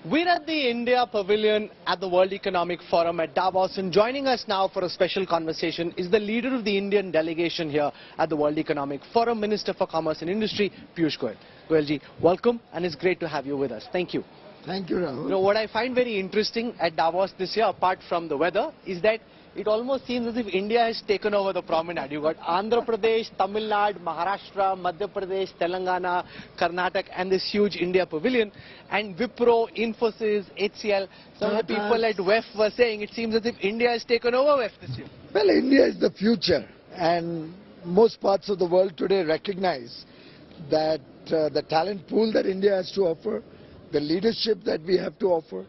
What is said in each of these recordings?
We're at the India Pavilion at the World Economic Forum at Davos, and joining us now for a special conversation is the leader of the Indian delegation here at the World Economic Forum, Minister for Commerce and Industry, Piyush Goyal. Goyalji, welcome, and it's great to have you with us. Thank you. Thank you, Rahul. You know, what I find very interesting at Davos this year, apart from the weather, is that it almost seems as if India has taken over the promenade. You've got Andhra Pradesh, Tamil Nadu, Maharashtra, Madhya Pradesh, Telangana, Karnataka, and this huge India Pavilion. And Wipro, Infosys, HCL, some of the people at WEF were saying it seems as if India has taken over WEF this year. Well, India is the future, and most parts of the world today recognize that the talent pool that India has to offer, the leadership that we have to offer,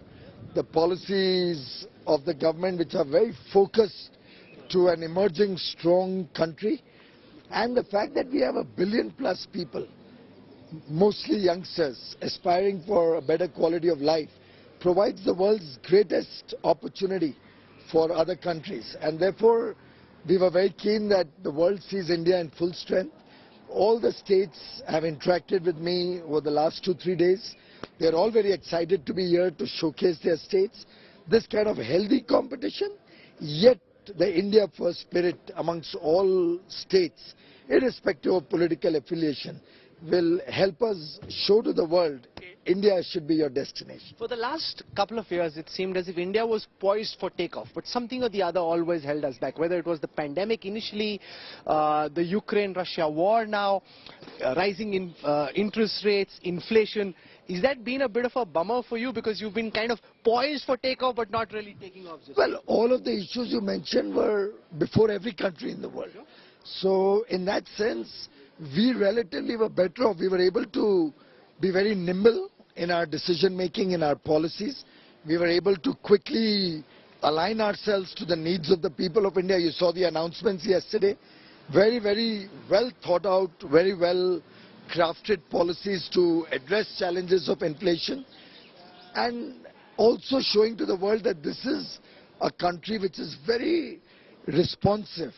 the policies of the government which are very focused to an emerging strong country, and the fact that we have 1 billion plus people, mostly youngsters, aspiring for a better quality of life, provides the world's greatest opportunity for other countries. And therefore, we were very keen that the world sees India in full strength. All the states have interacted with me over the last 2-3 days. They're all very excited to be here to showcase their states. This kind of healthy competition, yet the India first spirit amongst all states, irrespective of political affiliation, will help us show to the world India should be your destination. For the last couple of years, it seemed as if India was poised for takeoff, but something or the other always held us back, whether it was the pandemic initially, the Ukraine-Russia war now, rising in interest rates, inflation. Is that been a bit of a bummer for you, because you've been kind of poised for takeoff but not really taking off? Well, all of the issues you mentioned were before every country in the world. Sure. So in that sense, we relatively were better off. We were able to be very nimble in our decision making, in our policies. We were able to quickly align ourselves to the needs of the people of India. You saw the announcements yesterday. Very, very well thought out, very well crafted policies to address challenges of inflation, and also showing to the world that this is a country which is very responsive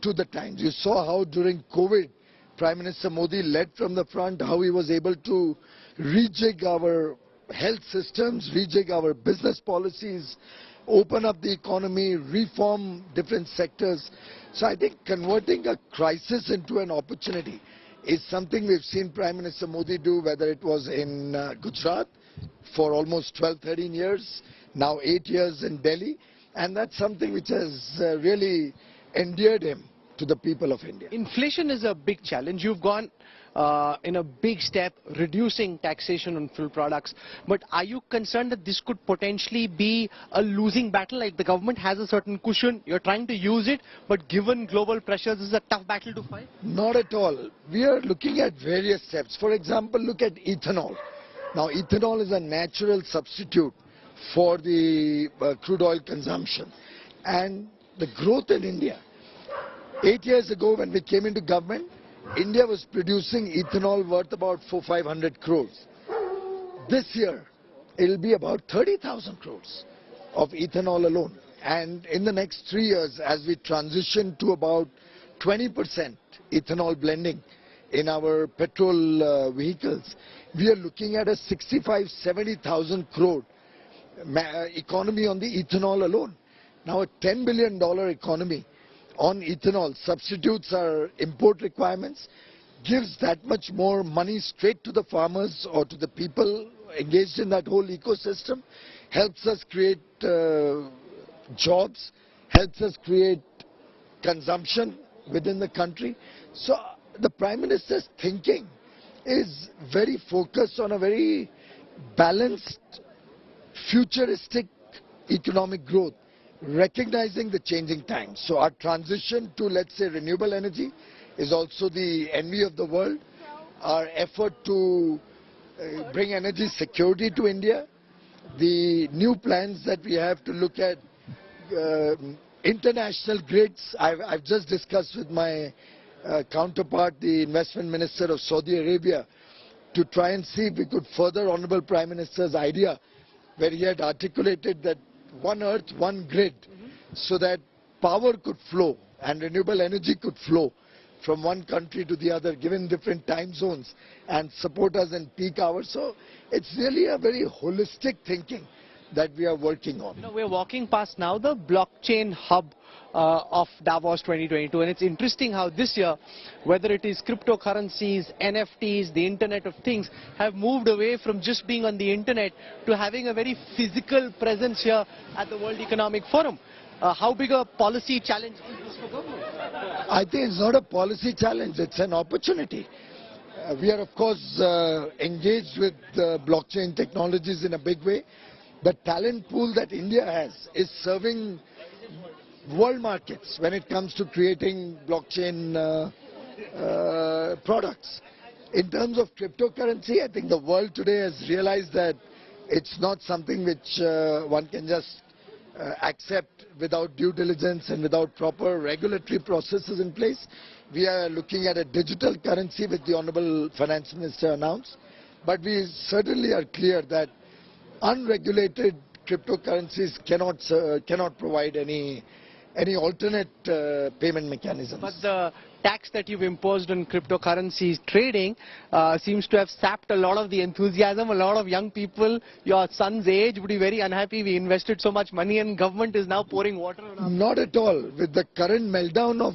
to the times. You saw how during COVID, Prime Minister Modi led from the front, how he was able to rejig our health systems, rejig our business policies, open up the economy, reform different sectors. So I think converting a crisis into an opportunity is something we've seen Prime Minister Modi do, whether it was in Gujarat for almost 12-13 years, now 8 years in Delhi, and that's something which has really endeared him to the people of India. Inflation is a big challenge. You've gone in a big step reducing taxation on fuel products, but are you concerned that this could potentially be a losing battle? Like, the government has a certain cushion, you're trying to use it, but given global pressures, this is a tough battle to fight? Not at all. We are looking at various steps. For example, look at ethanol. Now, ethanol is a natural substitute for the crude oil consumption, and the growth in India. 8 years ago, when we came into government, India was producing ethanol worth about 400-500 crores. This year, it will be about 30,000 crores of ethanol alone. And in the next 3 years, as we transition to about 20% ethanol blending in our petrol vehicles, we are looking at a 65-70,000 crore economy on the ethanol alone. Now, a $10 billion economy on ethanol substitutes our import requirements, gives that much more money straight to the farmers or to the people engaged in that whole ecosystem, helps us create jobs, helps us create consumption within the country. So the Prime Minister's thinking is very focused on a very balanced, futuristic economic growth, recognizing the changing times. So our transition to, let's say, renewable energy is also the envy of the world. Our effort to bring energy security to India, the new plans that we have to look at international grids. I've just discussed with my counterpart, the investment minister of Saudi Arabia, to try and see if we could further Honorable Prime Minister's idea, where he had articulated that one earth, one grid, so that power could flow and renewable energy could flow from one country to the other, given different time zones, and support us in peak hours. So it's really a very holistic thinking that we are working on. You know, we're walking past now the blockchain hub of Davos 2022, and it's interesting how this year, whether it is cryptocurrencies, NFTs, the Internet of Things, have moved away from just being on the Internet to having a very physical presence here at the World Economic Forum. How big a policy challenge is this for government? I think it's not a policy challenge, it's an opportunity. We are, of course, engaged with blockchain technologies in a big way. The talent pool that India has is serving world markets when it comes to creating blockchain products. In terms of cryptocurrency, I think the world today has realized that it's not something which one can just accept without due diligence and without proper regulatory processes in place. We are looking at a digital currency, which the Honorable Finance Minister announced. But we certainly are clear that unregulated cryptocurrencies cannot provide any alternate payment mechanisms. But the tax that you've imposed on cryptocurrencies trading seems to have sapped a lot of the enthusiasm. A lot of young people your son's age would be very unhappy. We invested so much money and government is now pouring water on us. Not at all. With the current meltdown of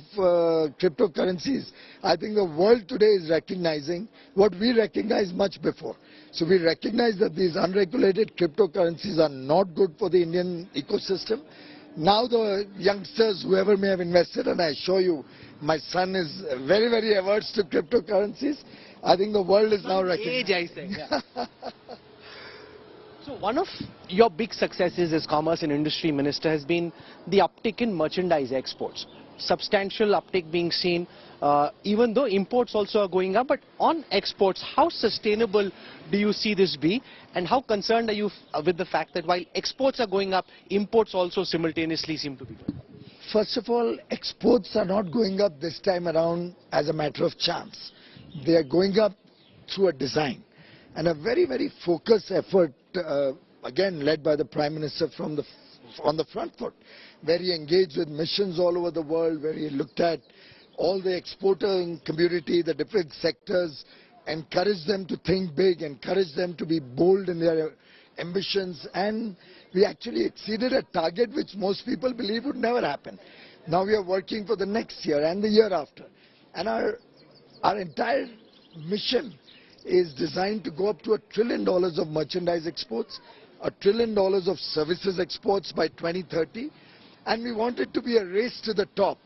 cryptocurrencies, I think the world today is recognizing what we recognized much before. So we recognize that these unregulated cryptocurrencies are not good for the Indian ecosystem. Now the youngsters, whoever may have invested, and I assure you, my son is very, very averse to cryptocurrencies. I think the world is now recognizing. Age, I say. Yeah. So one of your big successes as Commerce and Industry Minister has been the uptick in merchandise exports. Substantial uptick being seen, even though imports also are going up. But on exports, how sustainable do you see this be? And how concerned are you with the fact that while exports are going up, imports also simultaneously seem to be going up? First of all, exports are not going up this time around as a matter of chance. They are going up through a design. And a very, very focused effort, again led by the Prime Minister on the front foot, where he engaged with missions all over the world, where he looked at all the exporting community, the different sectors, encouraged them to think big, encouraged them to be bold in their ambitions, and we actually exceeded a target which most people believe would never happen. Now we are working for the next year and the year after. And our entire mission is designed to go up to $1 trillion of merchandise exports, $1 trillion of services exports by 2030, and we want it to be a race to the top.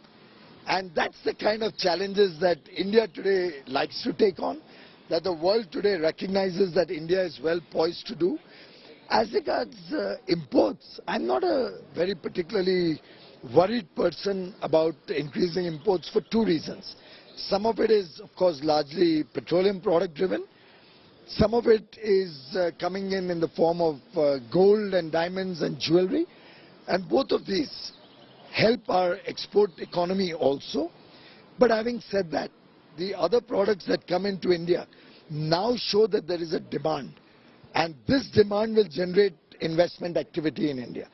And that's the kind of challenges that India today likes to take on, that the world today recognizes that India is well poised to do. As regards imports, I'm not a very particularly worried person about increasing imports for two reasons. Some of it is, of course, largely petroleum product driven. Some of it is coming in the form of gold and diamonds and jewelry. And both of these help our export economy also. But having said that, the other products that come into India now show that there is a demand. And this demand will generate investment activity in India.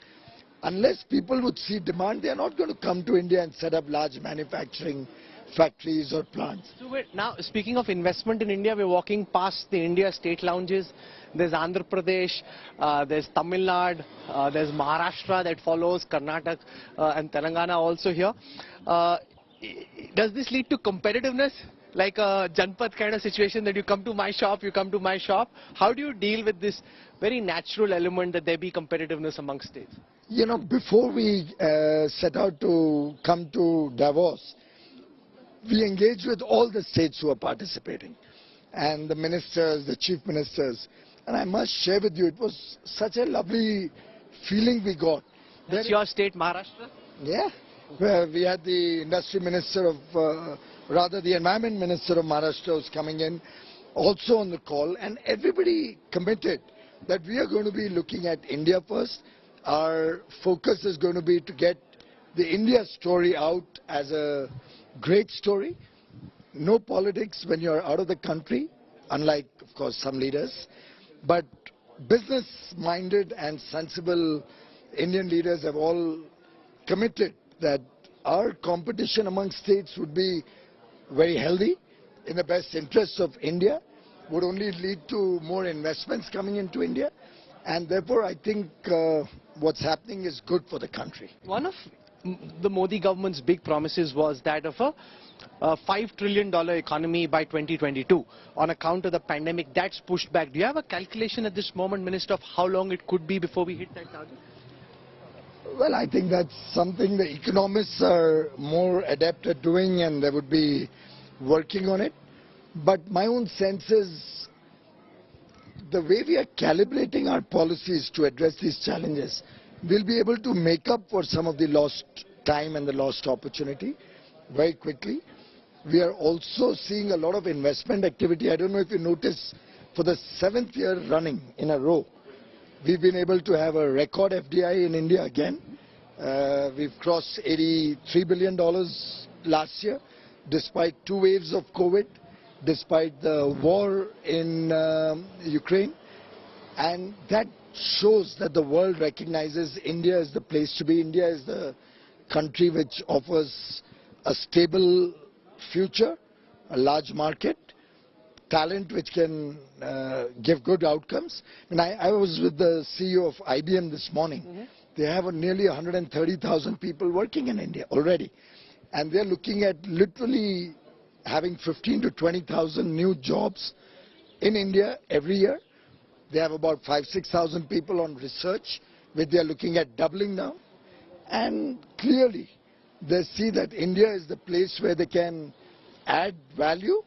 Unless people would see demand, they are not going to come to India and set up large manufacturing factories or plants. So wait, now speaking of investment in India, we're walking past the India state lounges. There's Andhra Pradesh, there's Tamil Nadu, there's Maharashtra that follows, Karnataka and Telangana also here. Does this lead to competitiveness? Like a Janpat kind of situation that you come to my shop, you come to my shop. How do you deal with this very natural element that there be competitiveness amongst states? You know, before we set out to come to Davos, we engaged with all the states who are participating and the ministers, the chief ministers. And I must share with you, it was such a lovely feeling we got. That's your state, Maharashtra? Yeah, where we had the industry minister of, the environment minister of Maharashtra was coming in also on the call, and everybody committed that we are going to be looking at India first. Our focus is going to be to get the India story out as a great story. No politics when you're out of the country, unlike, of course, some leaders. But business-minded and sensible Indian leaders have all committed that our competition among states would be very healthy, in the best interests of India, would only lead to more investments coming into India, and therefore I think what's happening is good for the country. One of the Modi government's big promises was that of a $5 trillion economy by 2022. On account of the pandemic, that's pushed back. Do you have a calculation at this moment, Minister, of how long it could be before we hit that target? Well, I think that's something the economists are more adept at doing, and they would be working on it. But my own sense is the way we are calibrating our policies to address these challenges, we'll be able to make up for some of the lost time and the lost opportunity very quickly. We are also seeing a lot of investment activity. I don't know if you notice, for the 7th year running in a row, we've been able to have a record FDI in India again. We've crossed $83 billion last year, despite 2 waves of COVID, despite the war in Ukraine. And that shows that the world recognizes India is the place to be. India is the country which offers a stable future, a large market, talent which can give good outcomes. And I was with the CEO of IBM this morning. They have nearly 130,000 people working in India already. And they're looking at literally having 15 to 20,000 new jobs in India every year. They have about 5,000-6,000 people on research, which they are looking at doubling now. And clearly, they see that India is the place where they can add value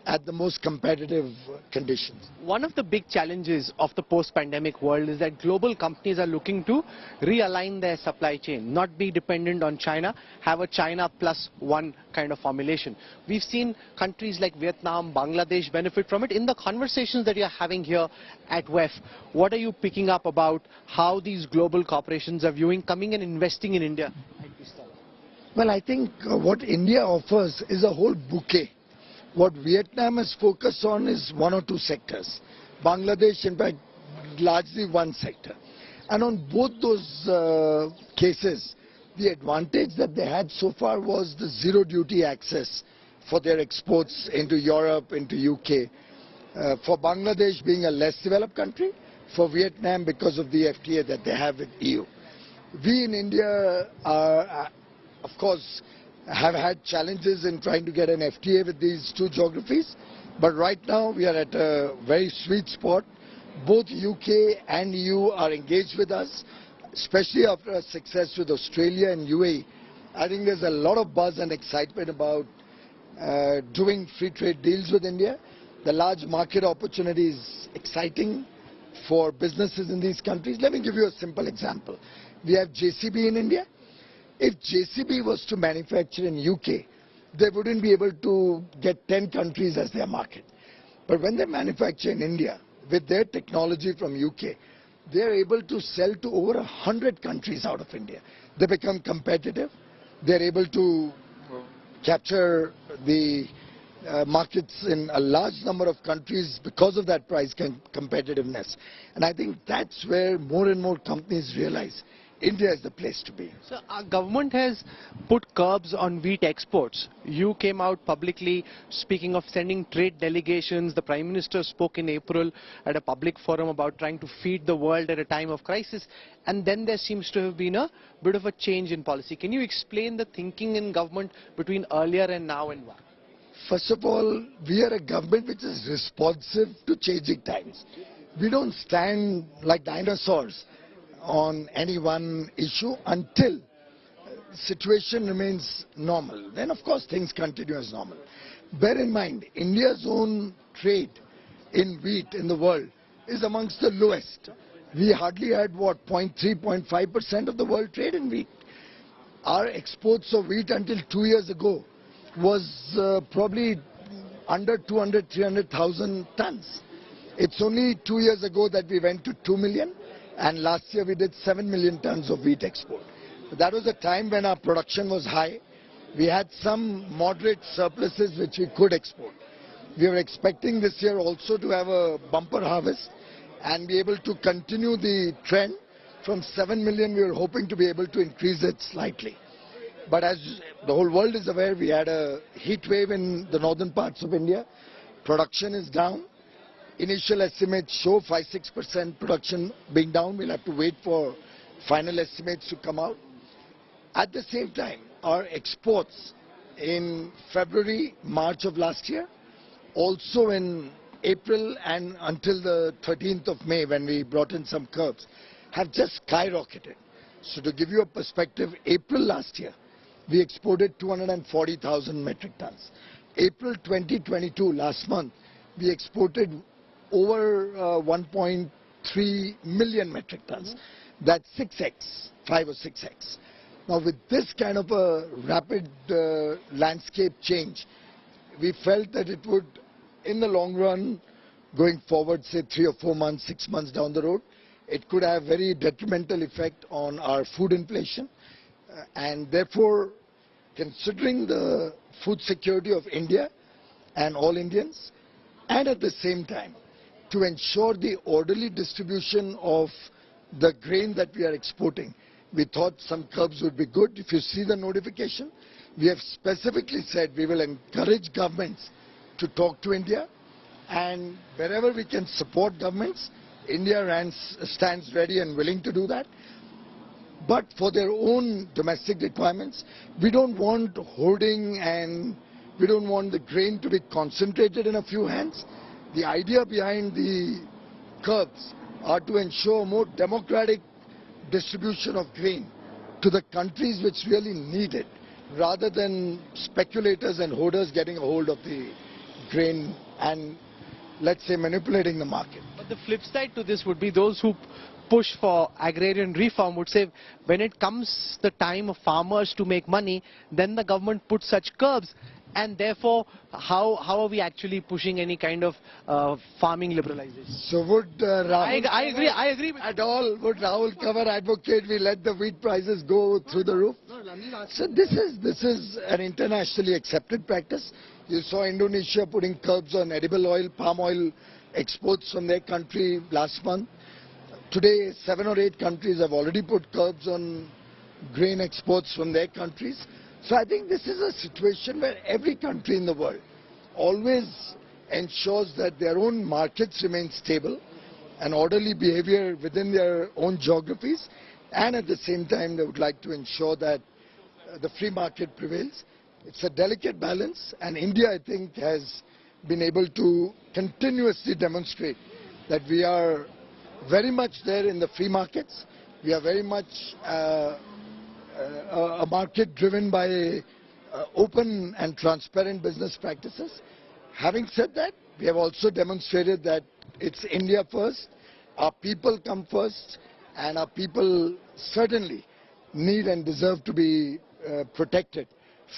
at the most competitive conditions. One of the big challenges of the post-pandemic world is that global companies are looking to realign their supply chain, not be dependent on China, have a China plus one kind of formulation. We've seen countries like Vietnam, Bangladesh benefit from it. In the conversations that you're having here at WEF, what are you picking up about how these global corporations are viewing coming and investing in India? Well, I think what India offers is a whole bouquet. What Vietnam is focused on is 1 or 2 sectors. Bangladesh, in fact, largely 1 sector. And on both those cases, the advantage that they had so far was the zero duty access for their exports into Europe, into UK. For Bangladesh being a less developed country, for Vietnam because of the FTA that they have with EU. We in India are, of course, have had challenges in trying to get an FTA with these 2 geographies, but right now we are at a very sweet spot. Both UK and EU are engaged with us, especially after a success with Australia and UAE. I think there's a lot of buzz and excitement about doing free trade deals with India. The large market opportunity is exciting for businesses in these countries. Let me give you a simple example. We have JCB in India. If JCB was to manufacture in UK, they wouldn't be able to get 10 countries as their market. But when they manufacture in India, with their technology from UK, they are able to sell to over 100 countries out of India. They become competitive. They're able to capture the markets in a large number of countries because of that price competitiveness. And I think that's where more and more companies realize India is the place to be. So our government has put curbs on wheat exports. You came out publicly speaking of sending trade delegations. The Prime Minister spoke in April at a public forum about trying to feed the world at a time of crisis. And then there seems to have been a bit of a change in policy. Can you explain the thinking in government between earlier and now and why? First of all, we are a government which is responsive to changing times. We don't stand like dinosaurs on any one issue until the situation remains normal. Then, of course, things continue as normal. Bear in mind, India's own trade in wheat in the world is amongst the lowest. We hardly had, what, 0.3, 0.5% of the world trade in wheat. Our exports of wheat until 2 years ago was probably under 200, 300,000 tons. It's only 2 years ago that we went to 2 million. And last year we did 7 million tons of wheat export. That was a time when our production was high. We had some moderate surpluses which we could export. We were expecting this year also to have a bumper harvest and be able to continue the trend. From 7 million we were hoping to be able to increase it slightly. But as the whole world is aware, we had a heat wave in the northern parts of India. Production is down. Initial estimates show 5-6% production being down. We'll have to wait for final estimates to come out. At the same time, our exports in February, March of last year, also in April and until the 13th of May when we brought in some curbs, have just skyrocketed. So to give you a perspective, April last year, we exported 240,000 metric tons. April 2022, last month, we exported over 1.3 million metric tons. That's 6x, 5 or 6x. Now with this kind of a rapid landscape change, we felt that it would, in the long run, going forward, say 3 or 4 months, 6 months down the road, it could have very detrimental effect on our food inflation. And therefore, considering the food security of India and all Indians, and at the same time, to ensure the orderly distribution of the grain that we are exporting, we thought some curbs would be good. If you see the notification, we have specifically said we will encourage governments to talk to India, and wherever we can support governments, India stands ready and willing to do that. But for their own domestic requirements, we don't want hoarding and we don't want the grain to be concentrated in a few hands. The idea behind the curbs are to ensure more democratic distribution of grain to the countries which really need it, rather than speculators and hoarders getting a hold of the grain and, let's say, manipulating the market. But the flip side to this would be those who push for agrarian reform would say when it comes the time of farmers to make money, then the government puts such curbs. And therefore, how are we actually pushing any kind of farming liberalization? So would Rahul I agree with at all, would Rahul Kanwal advocate we let the wheat prices go through the roof? So this is an internationally accepted practice. You saw Indonesia putting curbs on edible oil, palm oil exports from their country last month. Today, 7 or 8 countries have already put curbs on grain exports from their countries. So I think this is a situation where every country in the world always ensures that their own markets remain stable and orderly behavior within their own geographies, and at the same time they would like to ensure that the free market prevails. It's a delicate balance, and India, I think, has been able to continuously demonstrate that we are very much there in the free markets. We are very much a market driven by open and transparent business practices. Having said that, we have also demonstrated that it's India first, our people come first, and our people certainly need and deserve to be protected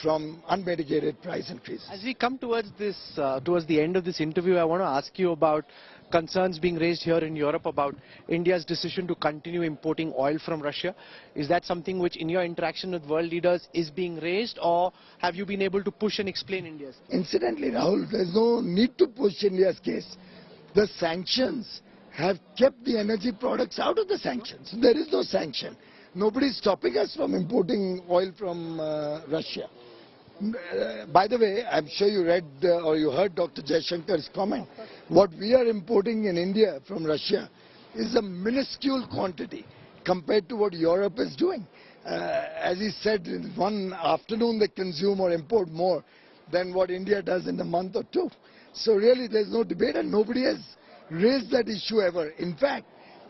from unmitigated price increases. As we come towards the end of this interview, I want to ask you about concerns being raised here in Europe about India's decision to continue importing oil from Russia. Is that something which in your interaction with world leaders is being raised, or have you been able to push and explain India's case? Incidentally, Rahul, there's no need to push India's case. The sanctions have kept the energy products out of the sanctions. There is no sanction. Nobody is stopping us from importing oil from Russia. By the way, I'm sure you read or you heard Dr. Jaishankar's comment. What we are importing in India from Russia is a minuscule quantity compared to what Europe is doing. As he said, in one afternoon they consume or import more than what India does in a month or two. So really there's no debate, and nobody has raised that issue ever. In fact,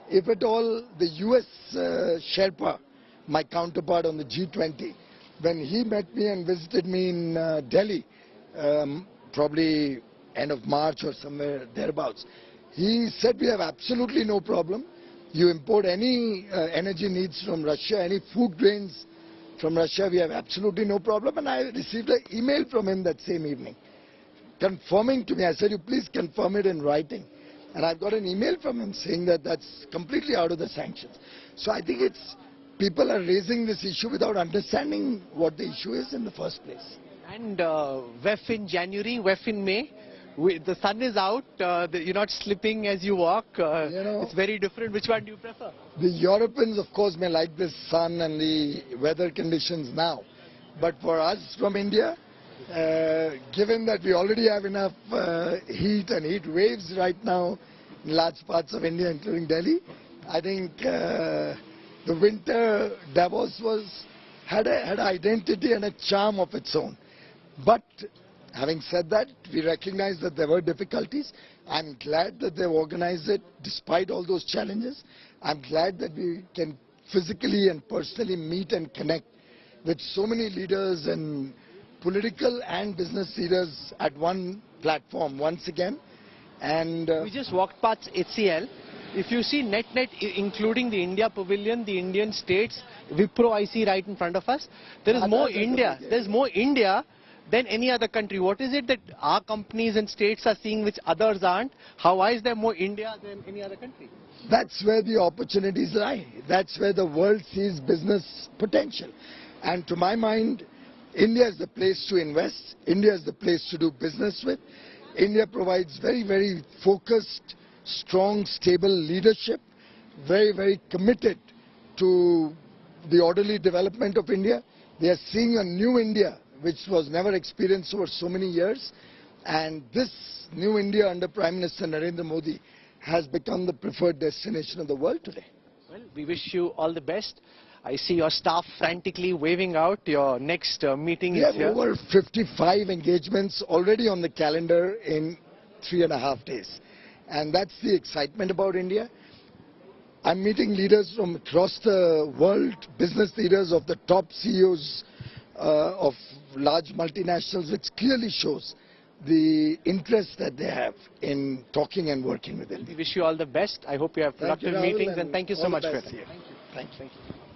if at all, the US Sherpa, my counterpart on the G20, when he met me and visited me in Delhi, probably end of March or somewhere thereabouts, he said we have absolutely no problem. You import any energy needs from Russia, any food grains from Russia, we have absolutely no problem. And I received an email from him that same evening, confirming to me. I said, you please confirm it in writing. And I've got an email from him saying that that's completely out of the sanctions. So I think it's people are raising this issue without understanding what the issue is in the first place. And WEF in January, WEF in May, the sun is out, you're not slipping as you walk. It's very different. Which one do you prefer? The Europeans, of course, may like the sun and the weather conditions now. But for us from India, given that we already have enough heat and heat waves right now in large parts of India, including Delhi, I think the winter Davos had an identity and a charm of its own. But having said that, we recognize that there were difficulties. I'm glad that they've organized it despite all those challenges. I'm glad that we can physically and personally meet and connect with so many leaders and political and business leaders at one platform once again. And we just walked past HCL. If you see net, including the India Pavilion, the Indian states, Wipro I see right in front of us, there is more India. There's more India than any other country. What is it that our companies and states are seeing which others aren't? Why is there more India than any other country? That's where the opportunities lie. That's where the world sees business potential. And to my mind, India is the place to invest. India is the place to do business with. India provides very, very focused, strong, stable leadership, very, very committed to the orderly development of India. They are seeing a new India, which was never experienced over so many years. And this new India under Prime Minister Narendra Modi has become the preferred destination of the world today. Well, we wish you all the best. I see your staff frantically waving out. Your next meeting is here. We have over 55 engagements already on the calendar in 3.5 days. And that's the excitement about India. I'm meeting leaders from across the world, business leaders of the top CEOs of large multinationals, which clearly shows the interest that they have in talking and working with India. We wish you all the best. I hope you have productive meetings, and thank you so much for it. Thank you. Thank you.